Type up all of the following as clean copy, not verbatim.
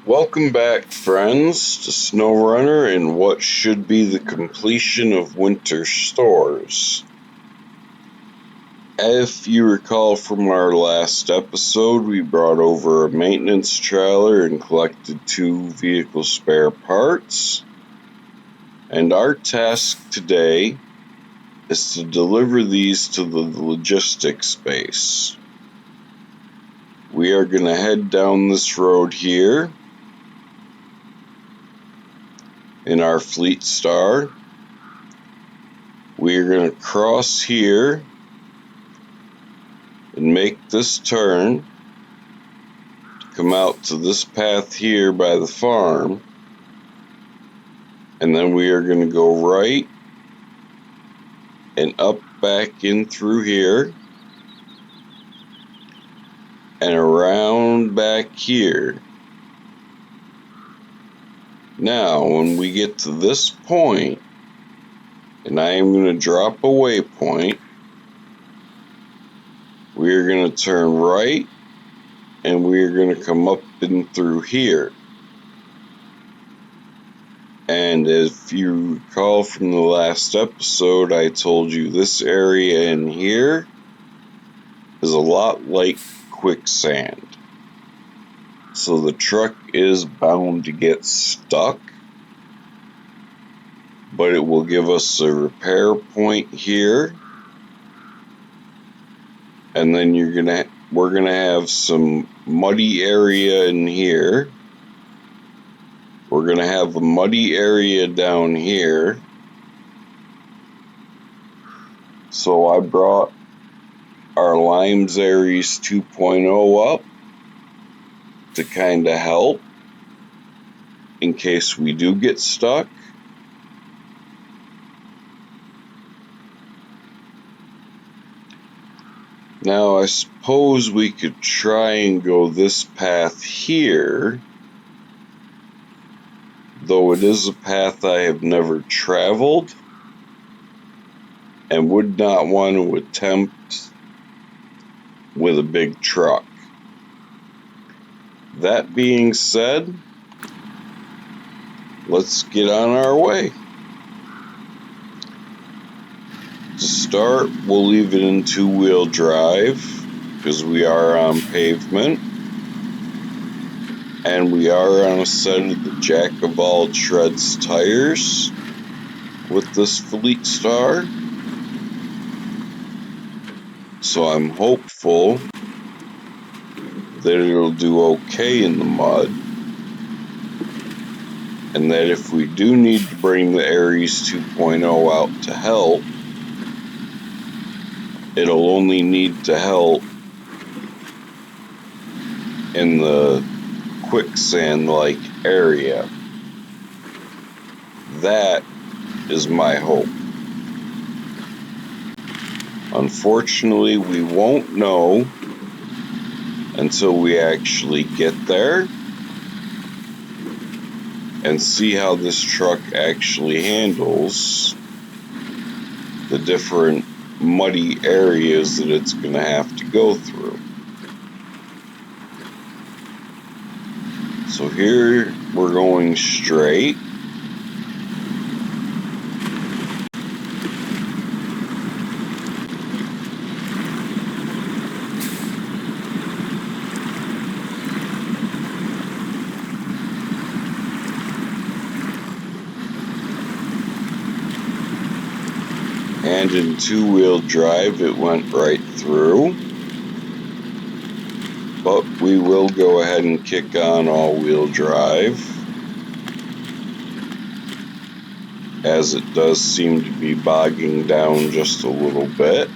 Welcome back, friends, to Snowrunner and what should be the completion of winter stores. If you recall from our last episode, we brought over a maintenance trailer and collected 2 vehicle spare parts. And our task today is to deliver these to the logistics base. We are going to head down this road here in our Fleet Star. We're going to cross here and make this turn to come out to this path here by the farm, and then we are going to go right and up back in through here and around back here. Now when we get to this point, and I am going to drop a waypoint, we are going to turn right and we are going to come up and through here. And if you recall from the last episode, I told you this area in here is a lot like quicksand. So the truck is bound to get stuck, but it will give us a repair point here. And then we're gonna have some muddy area in here. We're going to have a muddy area down here. So I brought our Limes Aries 2.0 up to kind of help in case we do get stuck. Now I suppose we could try and go this path here, though it is a path I have never traveled and would not want to attempt with a big truck. That being said, let's get on our way. To start, we'll leave it in 2-wheel drive because we are on pavement. And we are on a set of the Jack of all treads tires with this Fleet Star. So I'm hopeful that it'll do okay in the mud. And that if we do need to bring the Aries 2.0 out to help, it'll only need to help in the quicksand-like area. That is my hope. Unfortunately, we won't know until we actually get there and see how this truck actually handles the different muddy areas that it's going to have to go through. So here we're going straight. And in 2-wheel drive, it went right through. But we will go ahead and kick on all-wheel drive, as it does seem to be bogging down just a little bit.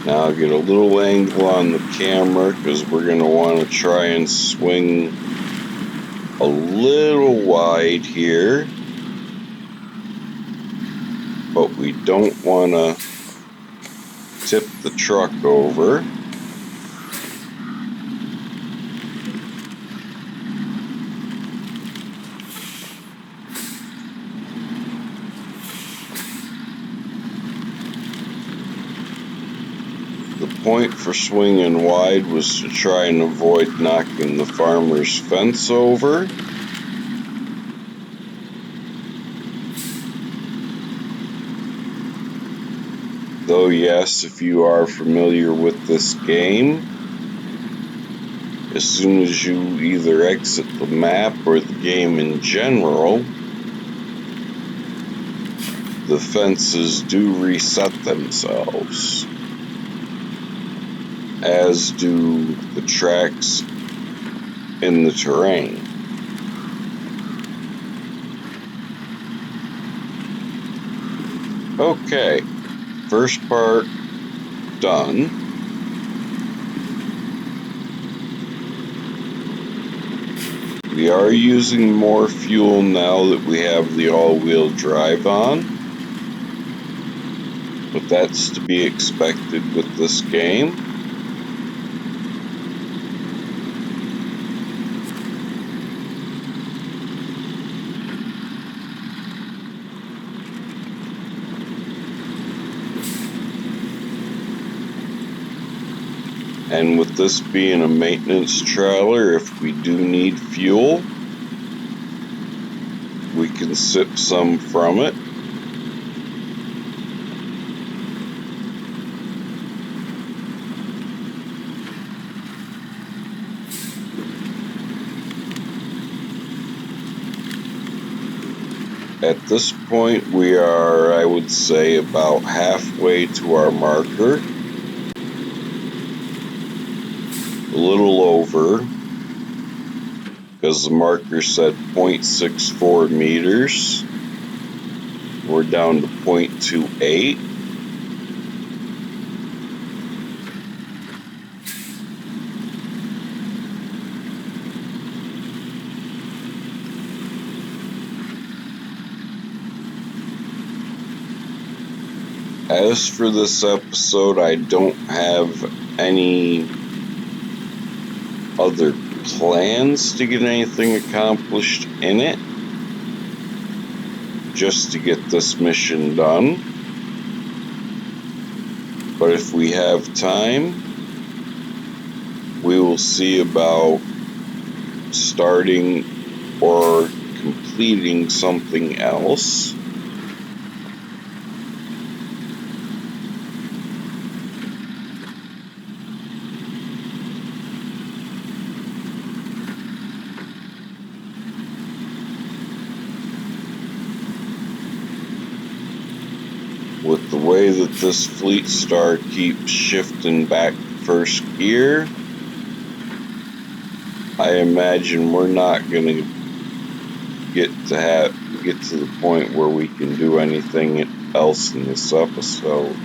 Now I'll get a little angle on the camera because we're going to want to try and swing a little wide here. But we don't want to tip the truck over. The point for swinging wide was to try and avoid knocking the farmer's fence over. Though yes, if you are familiar with this game, as soon as you either exit the map or the game in general, the fences do reset themselves, as do the tracks in the terrain. Okay, first part done. We are using more fuel now that we have the all-wheel drive on, but that's to be expected with this game. And with this being a maintenance trailer, if we do need fuel, we can sip some from it. At this point, we are, I would say, about halfway to our marker. A little over, because the marker said 0.64 meters. We're down to 0.28. As for this episode, I don't have any other plans to get anything accomplished in it, just to get this mission done. But if we have time, we will see about starting or completing something else. With the way that this Fleet Star keeps shifting back to first gear, I imagine we're not going to get to the point where we can do anything else in this episode.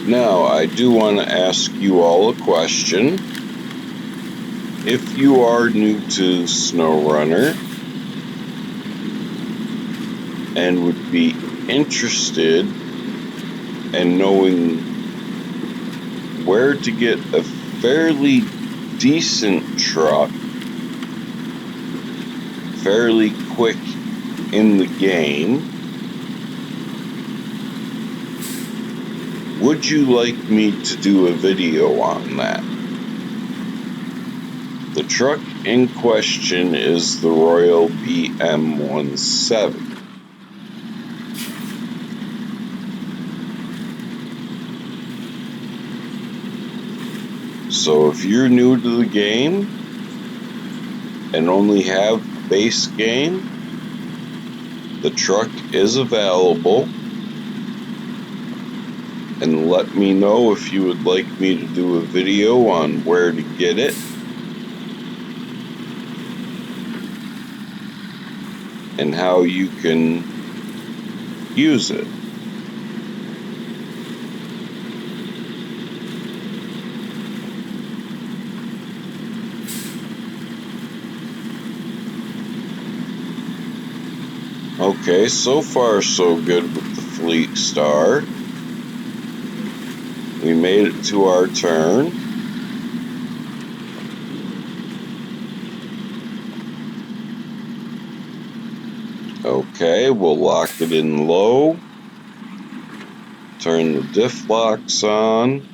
Now, I do want to ask you all a question. If you are new to Snowrunner and would be interested in knowing where to get a fairly decent truck fairly quick in the game, would you like me to do a video on that? The truck in question is the Royal BM17. So if you're new to the game and only have the base game, the truck is available. And let me know if you would like me to do a video on where to get it and how you can use it. Okay, so far so good with the Fleet Star. We made it to our turn. Okay, we'll lock it in low. Turn the diff locks on.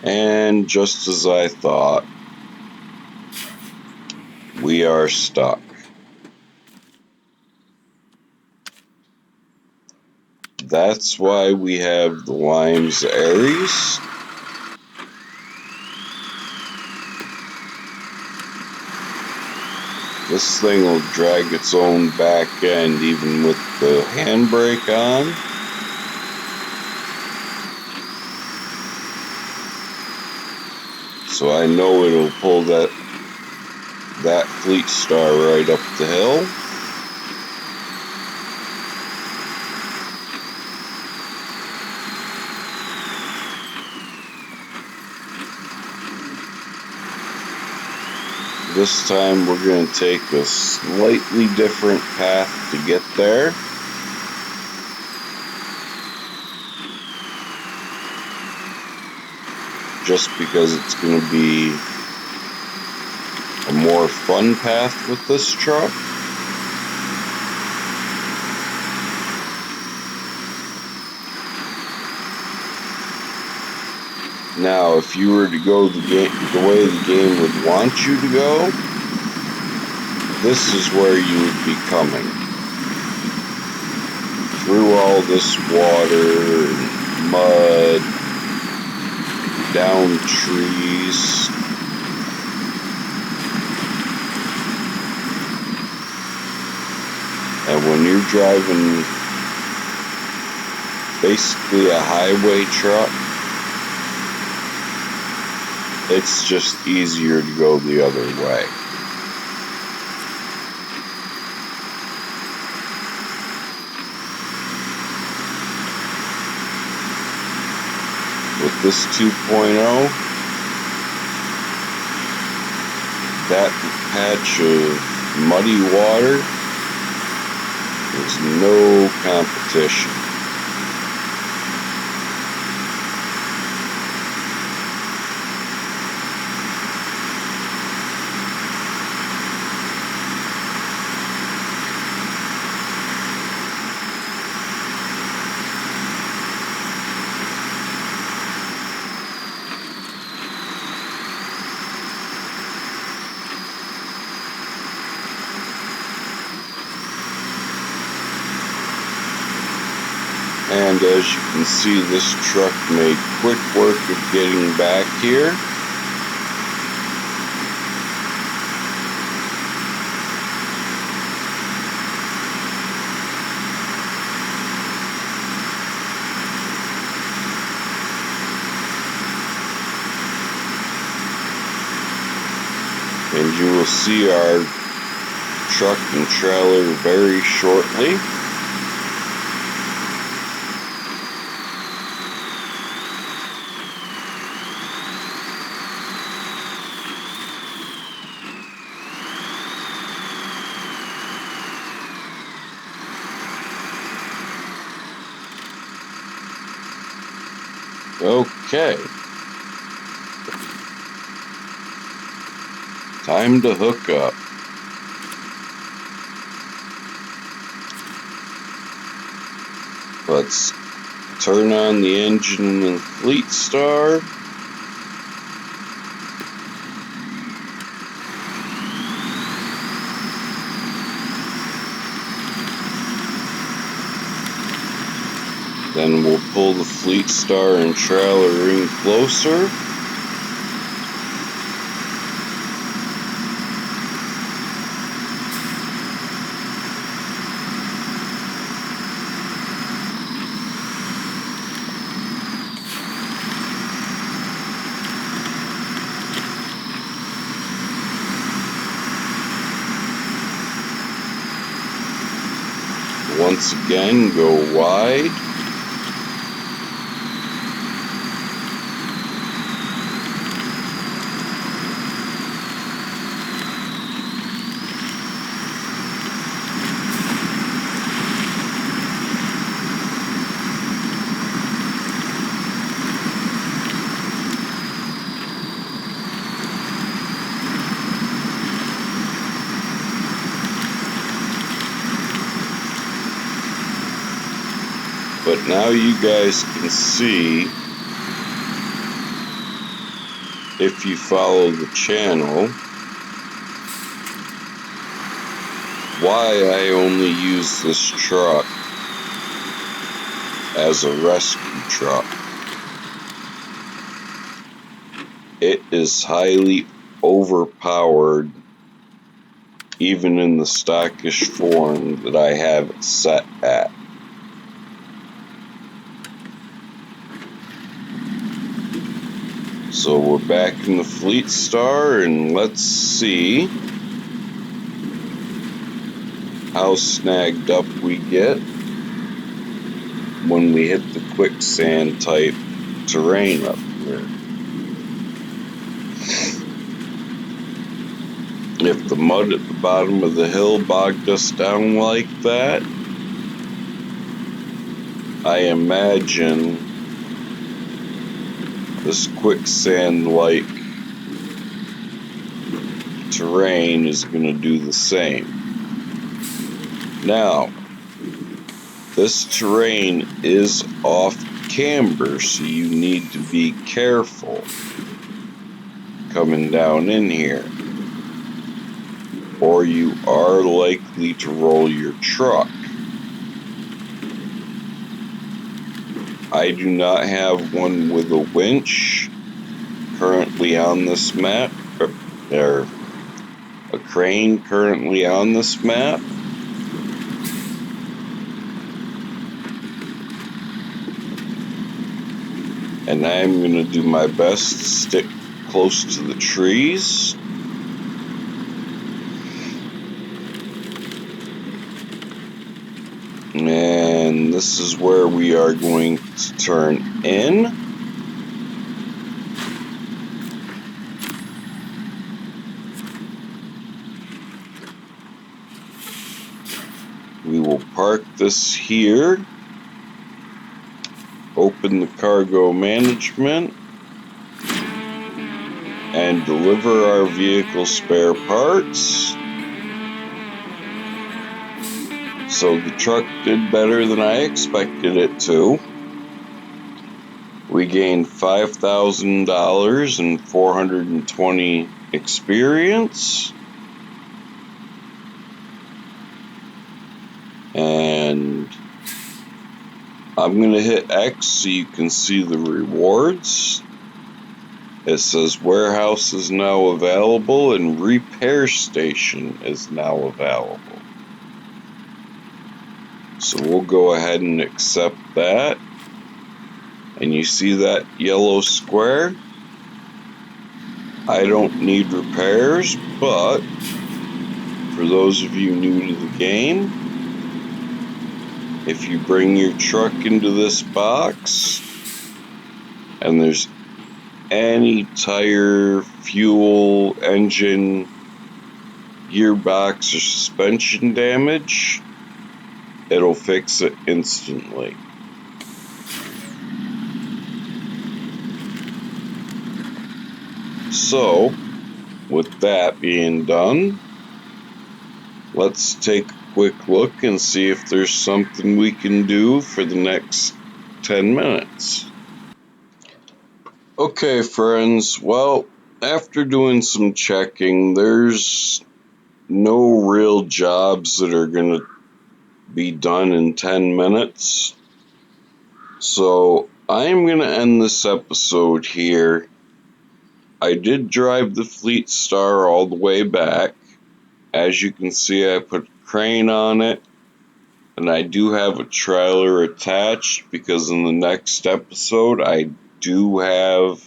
And just as I thought, we are stuck. That's why we have the Limes Aries. This thing will drag its own back end even with the handbrake on. So I know it'll pull that Fleet Star right up the hill. This time we're going to take a slightly different path to get there. Just because it's going to be a more fun path with this truck. Now, if you were to go the way the game would want you to go, this is where you would be coming. Through all this water and mud, down trees. And when you're driving basically a highway truck, it's just easier to go the other way. With this 2.0, that patch of muddy water is no competition. And as you can see, this truck made quick work of getting back here. And you will see our truck and trailer very shortly. Okay. Time to hook up. Let's turn on the engine in Fleet Star. Then we'll pull the Fleet Star and trailer in closer. Once again, go wide. But now you guys can see, if you follow the channel, why I only use this truck as a rescue truck. It is highly overpowered, even in the stockish form that I have it set at. So we're back in the Fleet Star, and let's see how snagged up we get when we hit the quicksand type terrain up here. If the mud at the bottom of the hill bogged us down like that, I imagine this quicksand-like terrain is going to do the same. Now, this terrain is off camber, so you need to be careful coming down in here, or you are likely to roll your truck. I do not have one with a winch currently on this map, or a crane currently on this map. And I'm going to do my best to stick close to the trees. And this is where we are going to turn in. We will park this here, open the cargo management, and deliver our vehicle spare parts. So the truck did better than I expected it to. We gained $5,000 and 420 experience. And I'm going to hit X so you can see the rewards. It says warehouse is now available and repair station is now available. So we'll go ahead and accept that. And you see that yellow square? I don't need repairs, but for those of you new to the game, if you bring your truck into this box and there's any tire, fuel, engine, gearbox, or suspension damage, it'll fix it instantly. So, with that being done, let's take a quick look and see if there's something we can do for the next 10 minutes. Okay, friends, well, after doing some checking, there's no real jobs that are going to be done in 10 minutes. So I'm going to end this episode here. I did drive the Fleet Star all the way back. As you can see, I put a crane on it, and I do have a trailer attached because in the next episode I do have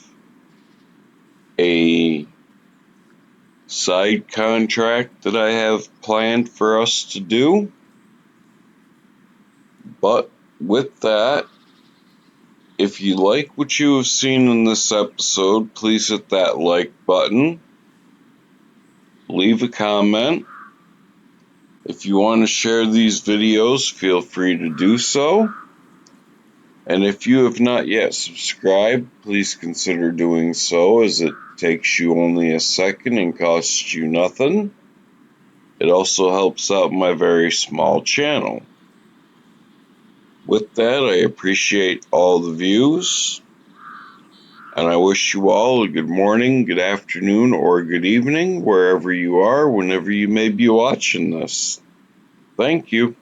a side contract that I have planned for us to do. But with that, if you like what you have seen in this episode, please hit that like button. Leave a comment. If you want to share these videos, feel free to do so. And if you have not yet subscribed, please consider doing so, as it takes you only a second and costs you nothing. It also helps out my very small channel. With that, I appreciate all the views, and I wish you all a good morning, good afternoon, or good evening, wherever you are, whenever you may be watching this. Thank you.